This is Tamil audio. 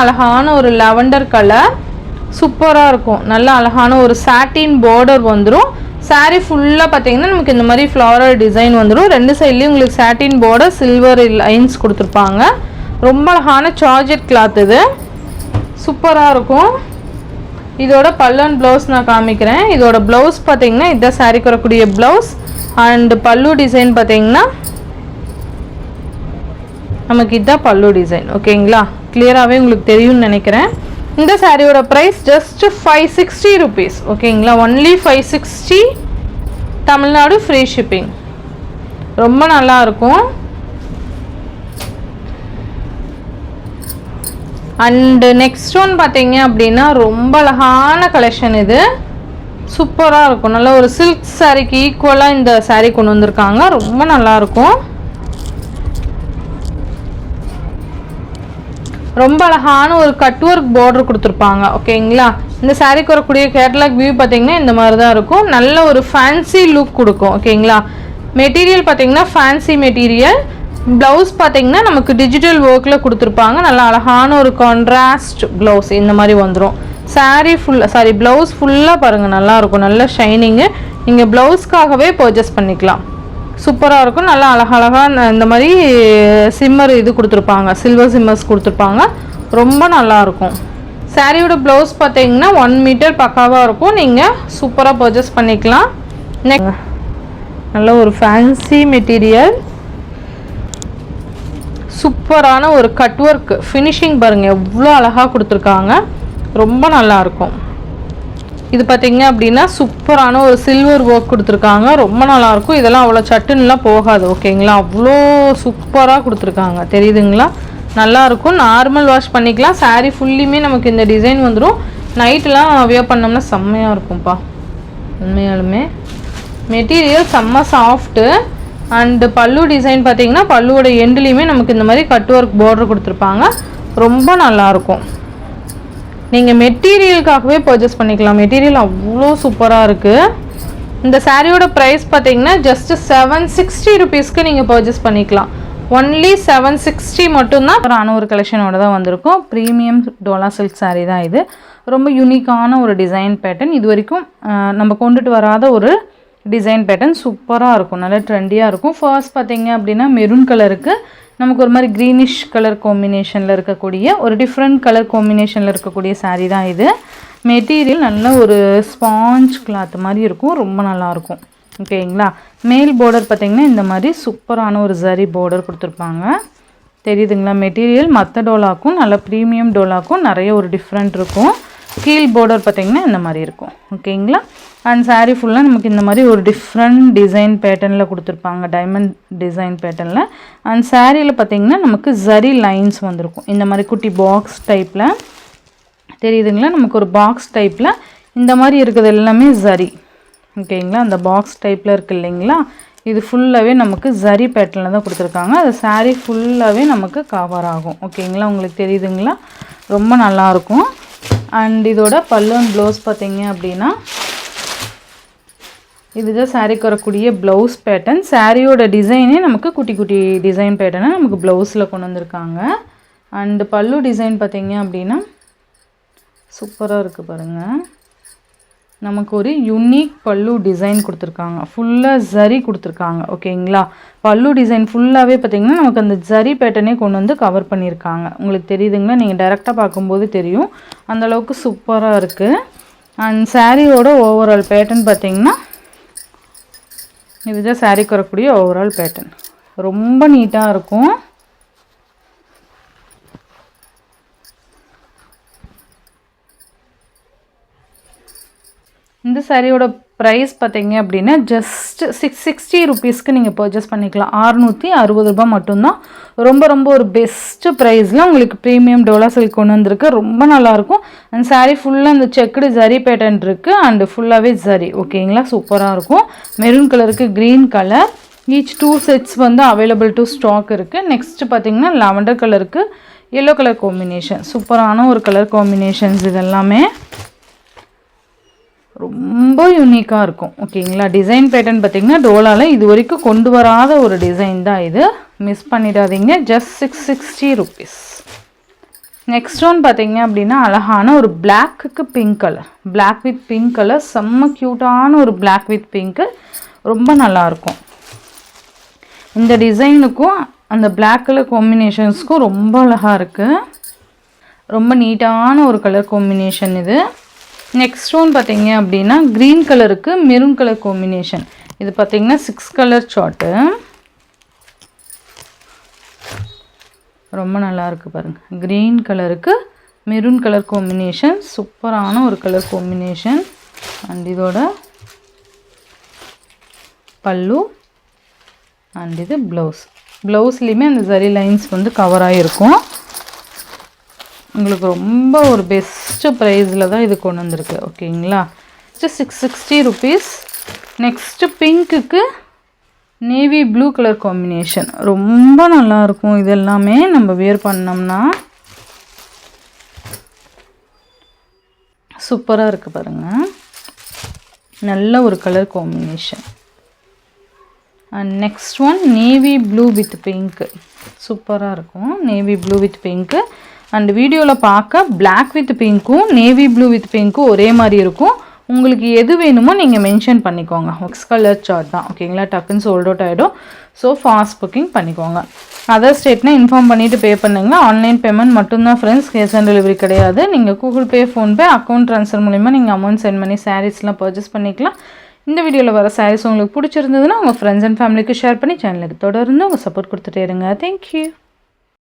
அழகான ஒரு லாவெண்டர் கலர், சூப்பராக இருக்கும். நல்ல அழகான ஒரு சாட்டின் பார்டர் வந்துடும். சாரீ ஃபுல்லாக பார்த்தீங்கன்னா நமக்கு இந்த மாதிரி ஃப்ளாரல் டிசைன் வந்துடும். ரெண்டு சைட்லேயும் உங்களுக்கு சாட்டின் பார்டர், சில்வர் லைன்ஸ் கொடுத்துருப்பாங்க. ரொம்ப அழகான சார்ஜெட் கிளாத் இது, சூப்பராக இருக்கும். இதோட பல்லு அண்ட் ப்ளவுஸ் நான் காமிக்கிறேன். இதோட ப்ளவுஸ் பார்த்தீங்கன்னா இதுதான் சாரீக்கு வரக்கூடிய ப்ளவுஸ். அண்ட் பல்லு டிசைன் பார்த்தீங்கன்னா நமக்கு இதுதான் பல்லு டிசைன். ஓகேங்களா, கிளியராகவே உங்களுக்கு தெரியும்னு நினைக்கிறேன். இந்த சாரியோட ப்ரைஸ் ஜஸ்ட் 560 rupees. ஓகேங்களா, ஒன்லி 560, தமிழ்நாடு ஃப்ரீ ஷிப்பிங். ரொம்ப நல்லா இருக்கும். அண்டு நெக்ஸ்ட் ஒன் பார்த்தீங்க அப்படின்னா ரொம்ப அழகான கலெக்ஷன். இது சூப்பராக இருக்கும். நல்ல ஒரு சில்க் சாரிக்கு ஈக்குவலாக இந்த சாரீ கொண்டு வந்திருக்காங்க. ரொம்ப நல்லாயிருக்கும். ரொம்ப அழகான ஒரு கட் ஒர்க் பார்டர் கொடுத்துருப்பாங்க. ஓகேங்களா, இந்த சாரீக்கு வரக்கூடிய கேட்டலாக் வியூ பார்த்தீங்கன்னா இந்த மாதிரி தான் இருக்கும். நல்ல ஒரு ஃபேன்சி லுக் கொடுக்கும். ஓகேங்களா, மெட்டீரியல் பார்த்தீங்கன்னா ஃபேன்சி மெட்டீரியல். ப்ளவுஸ் பார்த்தீங்கன்னா நமக்கு டிஜிட்டல் ஒர்க்கில் கொடுத்துருப்பாங்க. நல்ல அழகான ஒரு கான்ட்ராஸ்ட் ப்ளவுஸ் இந்த மாதிரி வந்துடும். ப்ளவுஸ் ஃபுல்லாக பாருங்கள், நல்லாயிருக்கும். நல்ல ஷைனிங்கு. நீங்கள் ப்ளவுஸ்க்காகவே பர்ச்சேஸ் பண்ணிக்கலாம். சூப்பராக இருக்கும். நல்லா அழகழகாக இந்த மாதிரி சிம்மர் இது கொடுத்துருப்பாங்க, சில்வர் சிம்மர்ஸ் கொடுத்துருப்பாங்க. ரொம்ப நல்லாயிருக்கும். சாரியோட ப்ளவுஸ் பார்த்தீங்கன்னா 1 மீட்டர் பக்காவாக இருக்கும். நீங்கள் சூப்பராக பர்ச்சேஸ் பண்ணிக்கலாம். நல்ல ஒரு ஃபேன்சி மெட்டீரியல், சூப்பரான ஒரு கட் ஒர்க் ஃபினிஷிங் பாருங்கள் எவ்வளோ அழகாக கொடுத்துருக்காங்க. ரொம்ப நல்லாயிருக்கும். இது பார்த்தீங்க அப்படின்னா சூப்பரான ஒரு சில்வர் ஒர்க் கொடுத்துருக்காங்க. ரொம்ப நல்லாயிருக்கும். இதெல்லாம் அவ்வளோ சட்டுன்னுலாம் போகாது. ஓகேங்களா, அவ்வளோ சூப்பராக கொடுத்துருக்காங்க. தெரியுதுங்களா, நல்லாயிருக்கும். நார்மல் வாஷ் பண்ணிக்கலாம். சாரீ ஃபுல்லியுமே நமக்கு இந்த டிசைன் வந்துடும். நைட்டெலாம் வியர் பண்ணோம்னா செம்மையாக இருக்கும்ப்பா. உண்மையாலுமே மெட்டீரியல் செம்ம சாஃப்ட்டு. அண்டு பல்லு டிசைன் பார்த்தீங்கன்னா பல்லுவோட எண்டுலேயுமே நமக்கு இந்த மாதிரி கட் ஒர்க் பார்டர் கொடுத்துருப்பாங்க. ரொம்ப நல்லாயிருக்கும். நீங்கள் மெட்டீரியலுக்காகவே பர்ச்சேஸ் பண்ணிக்கலாம். மெட்டீரியல் அவ்வளோ சூப்பராக இருக்குது. இந்த சாரியோட ப்ரைஸ் பார்த்தீங்கன்னா ஜஸ்ட் 760 rupeesக்கு நீங்கள் பர்ச்சேஸ் பண்ணிக்கலாம். ஒன்லி 760 மட்டும்தான். ஒரு கலெக்ஷனோட தான் வந்திருக்கும். ப்ரீமியம் டோலா சில்க் சாரீ தான் இது. ரொம்ப யூனிக்கான ஒரு டிசைன் பேட்டர்ன். இது வரைக்கும் நம்ம கொண்டுட்டு வராத ஒரு டிசைன் பேட்டர்ன். சூப்பராக இருக்கும். நல்லா ட்ரெண்டியாக இருக்கும். ஃபர்ஸ்ட் பார்த்தீங்க அப்படின்னா மெரூன் கலருக்கு நமக்கு ஒரு மாதிரி க்ரீனிஷ் கலர் காம்பினேஷனில் இருக்கக்கூடிய ஒரு டிஃப்ரெண்ட் கலர் காம்பினேஷனில் இருக்கக்கூடிய சாரீ தான் இது. மெட்டீரியல் நல்ல ஒரு ஸ்பாஞ்ச் கிளாத் மாதிரி இருக்கும். ரொம்ப நல்லாயிருக்கும். ஓகேங்களா, மேல் பார்டர் பார்த்திங்கன்னா இந்த மாதிரி சூப்பரான ஒரு ஜரி பார்டர் கொடுத்துருப்பாங்க. தெரியுதுங்களா, மெட்டீரியல் மற்ற டோலாக்கும் நல்ல ப்ரீமியம் டோலாக்கும் நிறைய ஒரு டிஃப்ரெண்ட் இருக்கும். கீழ் பார்டர் பார்த்திங்கன்னா இந்த மாதிரி இருக்கும். ஓகேங்களா, அண்ட் சாரீ ஃபுல்லாக நமக்கு இந்த மாதிரி ஒரு டிஃப்ரெண்ட் டிசைன் பேட்டர்னில் கொடுத்துருப்பாங்க, டைமண்ட் டிசைன் பேட்டர்னில். அண்ட் சாரியில் பார்த்திங்கன்னா நமக்கு ஜரி லைன்ஸ் வந்திருக்கும். இந்த மாதிரி குட்டி பாக்ஸ் டைப்பில் தெரியுதுங்களா, நமக்கு ஒரு பாக்ஸ் டைப்பில் இந்த மாதிரி இருக்கிறது எல்லாமே ஜரி. ஓகேங்களா, அந்த பாக்ஸ் டைப்பில் இருக்குது இல்லைங்களா, இது ஃபுல்லாகவே நமக்கு ஜரி பேட்டர்னில் தான் கொடுத்துருக்காங்க. அது சாரீ ஃபுல்லாகவே நமக்கு கவர் ஆகும். ஓகேங்களா, உங்களுக்கு தெரியுதுங்களா, ரொம்ப நல்லாயிருக்கும். அண்ட் இதோட பல்லு அண்ட் ப்ளவுஸ் பார்த்தீங்க அப்படின்னா இதுதான் சாரீக்கு வரக்கூடிய ப்ளவுஸ் பேட்டர்ன். சாரியோட டிசைனே நமக்கு குட்டி குட்டி டிசைன் பேட்டர்னை நமக்கு ப்ளவுஸில் கொண்டு வந்திருக்காங்க. அண்டு பல்லு டிசைன் பார்த்தீங்க அப்படின்னா சூப்பராக இருக்குது பாருங்கள். நமக்கு ஒரு யூனிக் பல்லு டிசைன் கொடுத்துருக்காங்க. ஃபுல்லாக ஜரி கொடுத்துருக்காங்க. ஓகேங்களா, பல்லு டிசைன் ஃபுல்லாகவே பார்த்திங்கன்னா நமக்கு அந்த ஜரி பேட்டர்னே கொண்டு வந்து கவர் பண்ணியிருக்காங்க. உங்களுக்கு தெரியுதுங்களா, நீங்கள் டைரெக்டாக பார்க்கும்போது தெரியும். அந்தளவுக்கு சூப்பராக இருக்குது. அண்ட் சாரியோட ஓவரால் பேட்டர்ன் பார்த்திங்கன்னா இதுதான் சாரீக்கு வரக்கூடிய ஓவரால் பேட்டர்ன். ரொம்ப நீட்டாக இருக்கும். இந்த சாரியோட ப்ரைஸ் பார்த்தீங்க அப்படின்னா ஜஸ்ட் 660 rupeesக்கு நீங்கள் பர்ச்சேஸ் பண்ணிக்கலாம். 660 ரூபாய் மட்டும்தான். ரொம்ப ஒரு பெஸ்ட்டு ப்ரைஸில் உங்களுக்கு ப்ரீமியம் டோலா சில்க் கொண்டு வந்திருக்கு. ரொம்ப நல்லாயிருக்கும். அந்த சாரீ ஃபுல்லாக அந்த செக்குடு ஜரி பேட்டர்ன் இருக்குது. அண்டு ஃபுல்லாகவே ஜரி. ஓகேங்களா, சூப்பராக இருக்கும். மெரூன் கலருக்கு க்ரீன் கலர். ஈச் 2 sets வந்து அவைலபிள் டு ஸ்டாக் இருக்குது. நெக்ஸ்ட்டு பார்த்தீங்கன்னா லாவெண்டர் கலருக்கு எல்லோ கலர் காம்பினேஷன். சூப்பரான ஒரு கலர் காம்பினேஷன்ஸ் இதெல்லாமே ரொம்ப யூனிக்காக இருக்கும். ஓகேங்களா, டிசைன் பேட்டர்ன் பார்த்திங்கன்னா டோலாவில் இது வரைக்கும் கொண்டு வராத ஒரு டிசைன் தான் இது. மிஸ் பண்ணிடாதீங்க. Just 660 rupees. நெக்ஸ்ட் ஒன் பார்த்தீங்க அப்படின்னா அழகான ஒரு பிளாக்குக்கு pink colour, black with pink colour, செம்ம க்யூட்டான ஒரு பிளாக் வித் பிங்க்கு, ரொம்ப நல்லாயிருக்கும். இந்த டிசைனுக்கும் அந்த பிளாக் கலர் காம்பினேஷன்ஸ்க்கும் ரொம்ப அழகாக இருக்குது. ரொம்ப நீட்டான ஒரு கலர் காம்பினேஷன் இது. நெக்ஸ்ட் ஒன் பார்த்தீங்க அப்படின்னா க்ரீன் கலருக்கு மெரூன் கலர் காம்பினேஷன். இது பார்த்தீங்கன்னா 6 கலர் சார்ட்டு, ரொம்ப நல்லா இருக்குது பாருங்கள். க்ரீன் கலருக்கு மெரூன் கலர் காம்பினேஷன், சூப்பரான ஒரு கலர் காம்பினேஷன். அண்ட் இதோட பல்லு அண்ட் இது ப்ளவுஸ். ப்ளவுஸ்லேயுமே அந்த சரி லைன்ஸ் வந்து கவர் ஆகிருக்கும். உங்களுக்கு ரொம்ப ஒரு பெஸ்ட்டு ப்ரைஸில் தான் இது கொண்டு வந்திருக்கு. ஓகேங்களா, ஜஸ்ட் 660 rupees. நெக்ஸ்ட்டு பிங்க்குக்கு நேவி ப்ளூ கலர் காம்பினேஷன், ரொம்ப நல்லாயிருக்கும். இது எல்லாமே நம்ம வேர் பண்ணோம்னா சூப்பராக இருக்குது பாருங்கள். நல்ல ஒரு colour combination. And next one navy blue with pink, சூப்பராக இருக்கும். Navy blue with pink. And வீடியோவில் பார்க்க பிளாக் வித் பிங்க்கும் நேவி ப்ளூ வித் பிங்க்கும் ஒரே மாதிரி இருக்கும். உங்களுக்கு எது வேணுமோ நீங்கள் மென்ஷன் பண்ணிக்கோங்க. 6 கலர் சார்ட் தான். ஓகேங்களா, டக்குன்னு சோல்ட் அவுட் ஆகிடும். ஸோ ஃபாஸ்ட் புக்கிங் பண்ணிக்கோங்க. அதர் ஸ்டேட்னா இன்ஃபார்ம் பண்ணிவிட்டு பே பண்ணுங்க. ஆன்லைன் பேமெண்ட் மட்டும்தான் ஃப்ரெண்ட்ஸ், கேஷ் ஆன் டெலிவரி கிடையாது. நீங்கள் Google Pay, PhonePe, account transfer மூலிமா நீங்கள் அமௌண்ட் சென்ட் பண்ணி சாரீஸ்லாம் பர்ச்சேஸ் பண்ணிக்கலாம். இந்த வீடியோவில் வர சாரீஸ் உங்களுக்கு பிடிச்சிருந்ததுன்னா உங்கள் ஃப்ரெண்ட்ஸ் அண்ட் ஃபேமிலிக்கு ஷேர் பண்ணி சேனலுக்கு தொடர்ந்து உங்கள் சப்போர்ட் கொடுத்துட்டே இருங்க. தேங்க்யூ.